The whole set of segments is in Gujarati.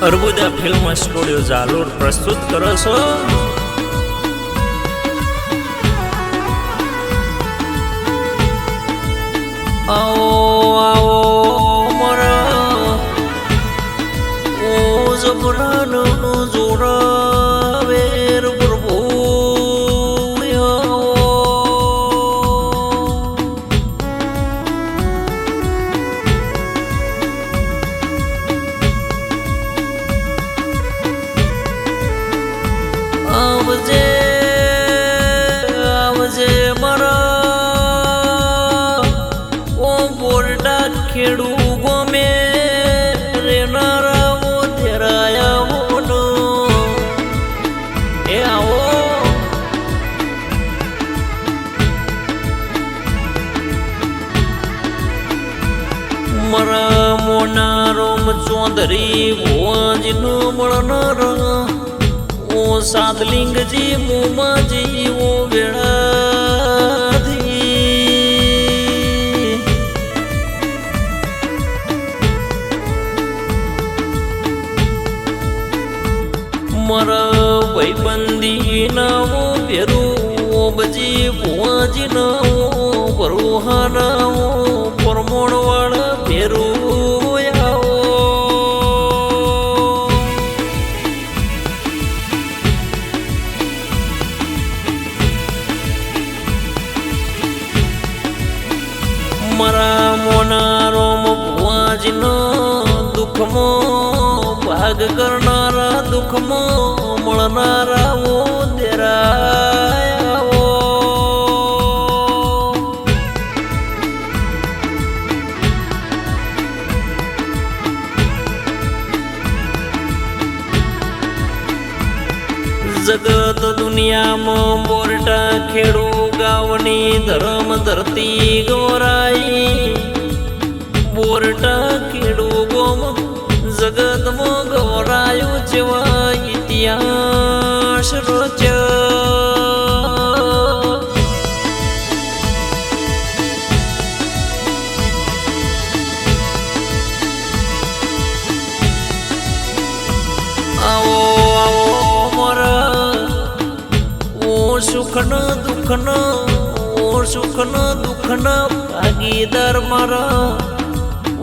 અર્બુદા ફિલ્મ સ્ટુડિયો ઝાલોર પ્રસ્તુત કરો છો આવો આવો મારા ઓ જબરાનો જોડા વેર પ્રભુ આવજે આવજે મારા ઓ બોરડા ખેડુ ગોમે રેનારા ઓ તેરાયા નો એ આવો મારા મોનારો ચોંદરી ભોજનો મળનારા ओ साधलिंग जी मुमा जी ओ वेड़ाधी मरा भाईबंदी ना वो भेरू ओ बजी बुआ जी ना वो बरुहा ना वो परमोड़ वाला भेरू मरा मोनारो भुआजनो दुखमो भाग करनारा दुखमो मळनारा वो देरायावो जगत दुनिया में बोरटा खेड़ू गावनी धर्म धरती गौराई बोरटा खेड़ू गोम जगत में गौरायो जेवा इतिहास रोच आओ आओ मोरा सुखन दुखन ओ सुखन दुखन भागीदार मारा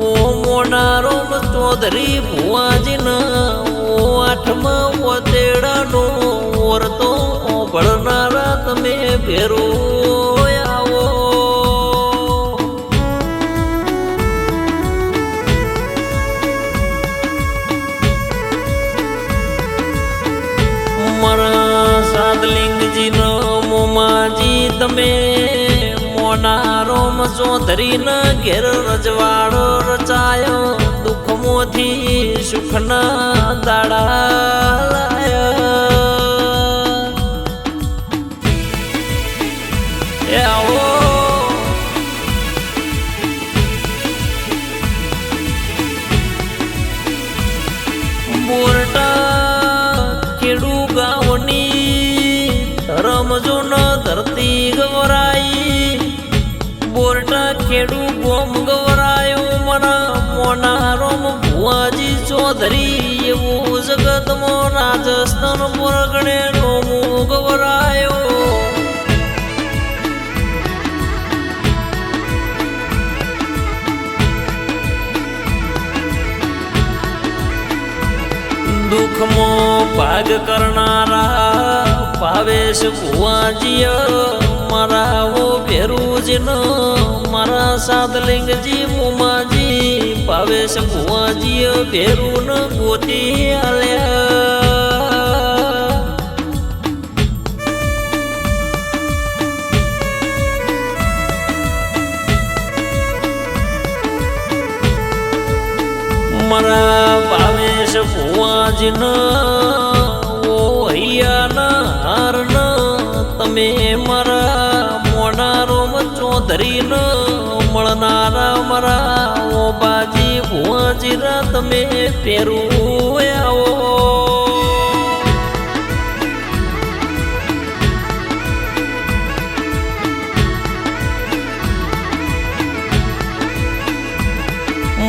ओ मोनारो चौधरी भुआजीन ओ आठमा वतेड़ा नो और तो भड़नारा तमे भेरो आवो मारा साधलिंग जी नो मोमाजी तमे मोनारो चौधरी न घेर रजवाड़ो रचायो दुख मोथी सुखना दाड़ा लाया आओ बोरटा खेड़ू गावनी रमजो न धरती गवराई बोरटा खेड़ू गोम गवरायो मना मोनारो भुआजी चौधरी एवो जगत मो राजस्थान परगणे रोमो गवरायो दुख मो भाग करनारा भावेश भुआजी मारा वो भेरूजन मारा साधलिंग जी मुमाजी भावेश भुआजी भेरू न गोती आल्या मारा भावेश भुआजीन ओ हैया न हार न तमे मारा मोनारो चौधरी न मळनारा मारा ओ बाजी भुआजी रा तमे पेरू आवो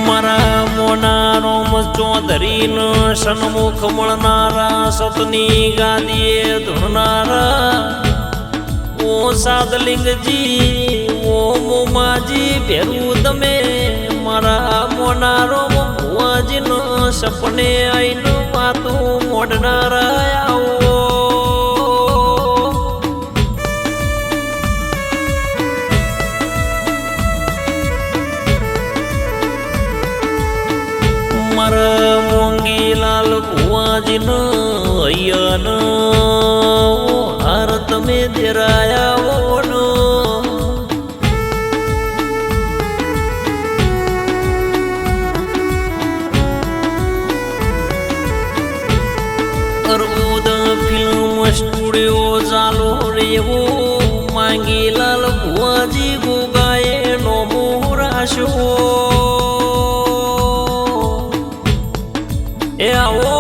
मारा मोनारो ચોધરીન સન્મુખ મળનારા સતની ગાદીએ ધૂણનારા ઓ સાદલિંગજી ઓ મોમાજી ભેરું તમે મારા મોનારો ભુવાજીનો સપને આઈને વાતું મોડનારા આવો મારા મોંગીલાલ ભુવાજીનો અય્યાનો હાર તમે દેરાયા નો અર્બુદ ફિલ્મ સ્ટુડિયો ચાલો રેવો માંગીલાલ ભુવાજી ગોગાએ નો મોરાશો એ આવો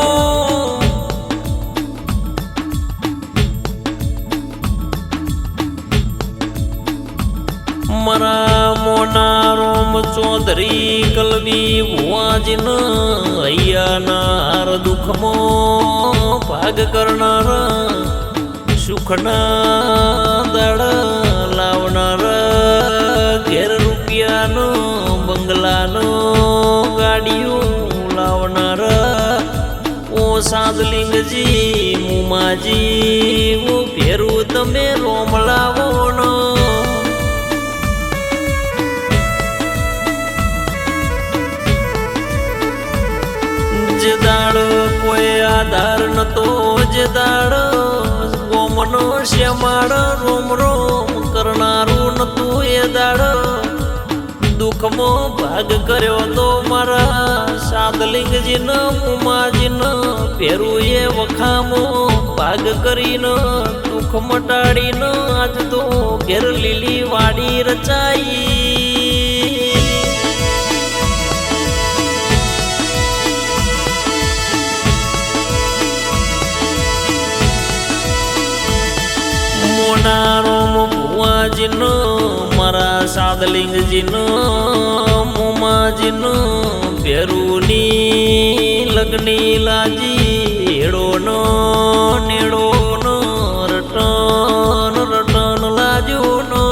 મારા મોનારોમ ચૌધરી કલબી ભુવાજીન અય્યાના હાર દુઃખમો ભાગ કરનાર સુખના દળ લાવનાર ઘેર રૂપિયાનો બંગલાનો ગાડીઓ લાવનાર ઓ સાદલિંગજી મુમાજી ઓ ભેરું તમે રોમ લાવો નો જે દાડ કોઈ આધાર નતો જે દાડ ગોમનો શ્યામાળ રોમ રોમ કરનારું નતું એ દાડ દુઃખમો ભાગ કર્યો તો મારા સાદલિંગજીનો મુમાજીનો ભેરું એ વખામો ભાગ કરીને દુઃખ મટાડીને આજ તો ઘેર લીલી વાડી રચાઈ મોનારોમ ભુવાજીનો મારા સાદલિંગજીનો મુમાજીનો ભેરુની લગ્ની લાજી હેડોનો નેડોનો રટન રટન લાજોનો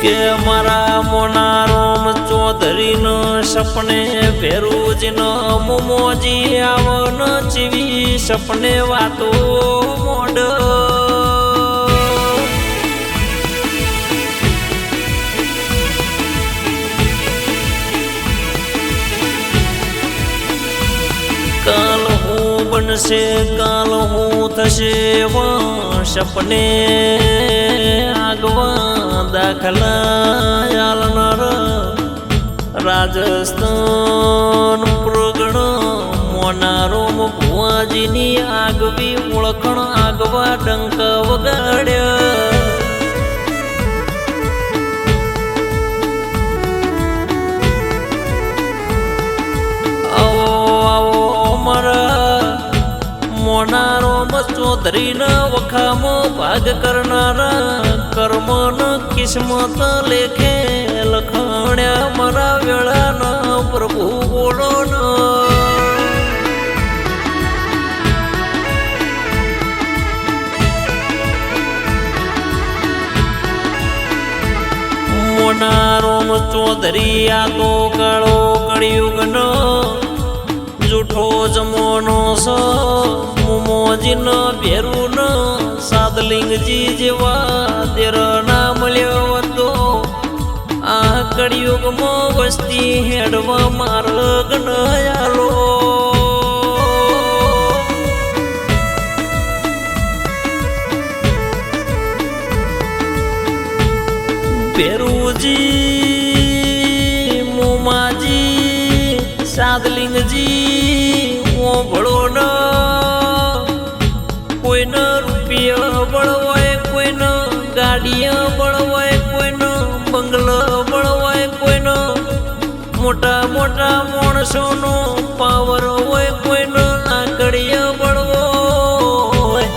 કે મારા મોનારોમ ચૌધરીનો સપને ભેરુજીનો મોમોજી આવન ચીવી સપને વાતો મોડ કાલ હું બનશે કાલ હું થશે સપને આગવા દાખલા આલનાર રાજસ્થાન પ્રગણ મોનારોમ ભુવાજીની આગવી ઓળખણ આગવા ડંક વગાડ્યા આવો આવો મારા મોનારોમ ચૌધરીના વખામો ભાગ કરનારા કર્મન કિસ્મત લેખે લખણ્યા મારા વેળાના પ્રભુ બોલોનો મોનારોમ ચૌધરી આ તો કાળો કળિયુગનો જૂઠો જમોનો સ મોમોજીનો ભેરું સાદલિંગજી જેવા દેર ના મળ્યો હતો આ કળિયુગમાં વસ્તી હેડવા માર્ગ ન આલો ભેરુજી મોમાજી સાદલિંગજી ઓ ભળો ન કોઈનો રૂપિયો બળવાય કોઈનો ગાડીઓ બળવાય કોઈનો બંગલો બળવાય કોઈનો મોટા મોટા માણસોનો પાવર હોય કોઈનો લાકડીઓ બળવો હોય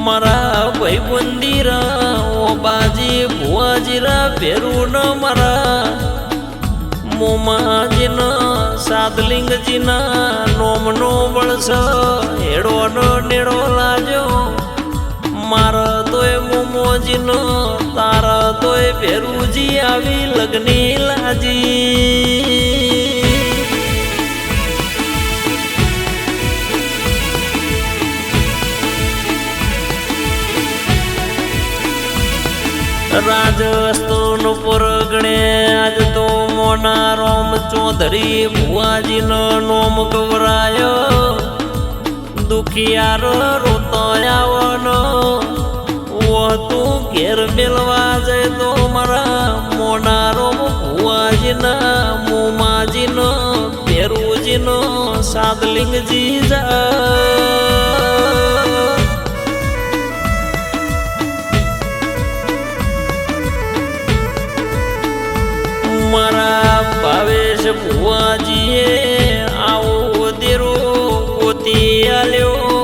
મારા ભાઈ બંદીરા ઓ બાજી ભુવાજીરા ભેરું ન મારા મોમાજીના સાદલિંગજીના નોમનો વળસ હેડો નેડો લાજો મારા તોય મોમોજીનો તારા તોય ભેરુજી આવી લગ્ની લાજી રાજસ્થાન પરગણે આજ તો મોના રોમ ચૌધરી ભુવાજીનો નોમ ગવરાયો દુખિયાર રોતો આવવાનો તું ઘેર મેળવા જાય તો મારા મોના રોમ ભુવાજીના મોમાજીનો ભેરુજીનો સાદલિંગજી જા મારા ભાવેશ ભુવાજીએ આવો દેરો ગોતી આલ્યો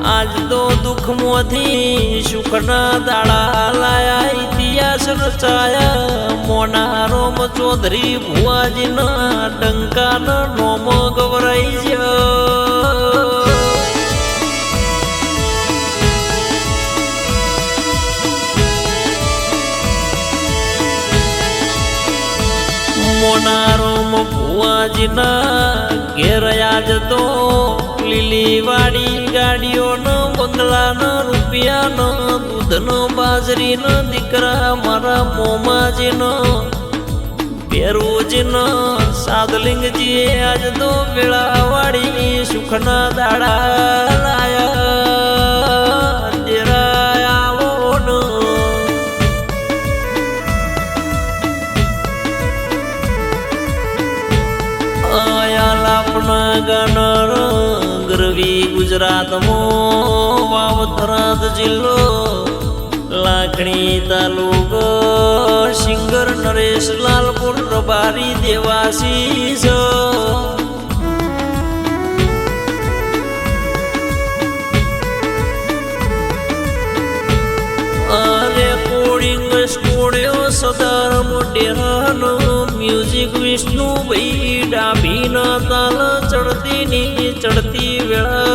આજ તો દુઃખમાંથી સુખના દાડા લાયા ઇતિહાસ રચાયા મોના રોમ ચૌધરી ભુવાજીના ડંકાનો નોમ ગવરાઈ ગયો મોનારોમ ભુવાજીના ઘેર આજ તો લીલી વાડી ગાડીઓનો બંગલાનો રૂપિયાનો દૂધનો બાજરીનો દીકરા મારા મોમાજીનો ભેરુજીનો સાદલિંગજીએ આજ તો વેળાવાડી સુખના દાડા લાયા દેરાયાઓનો આપણા ગાનાર ગરવી ગુજરાતમાં વાવથરાદ જિલ્લો લાખણી તાલુકો સિંગર નરેશ લાલપુર રબારી દેવાસી છે રેકોર્ડિંગ સ્ટુડિયો સદાર મોટેરાનો મ્યુઝિક વિષ્ણુભાઈ ડાભીના તાલ ચડતી વેળા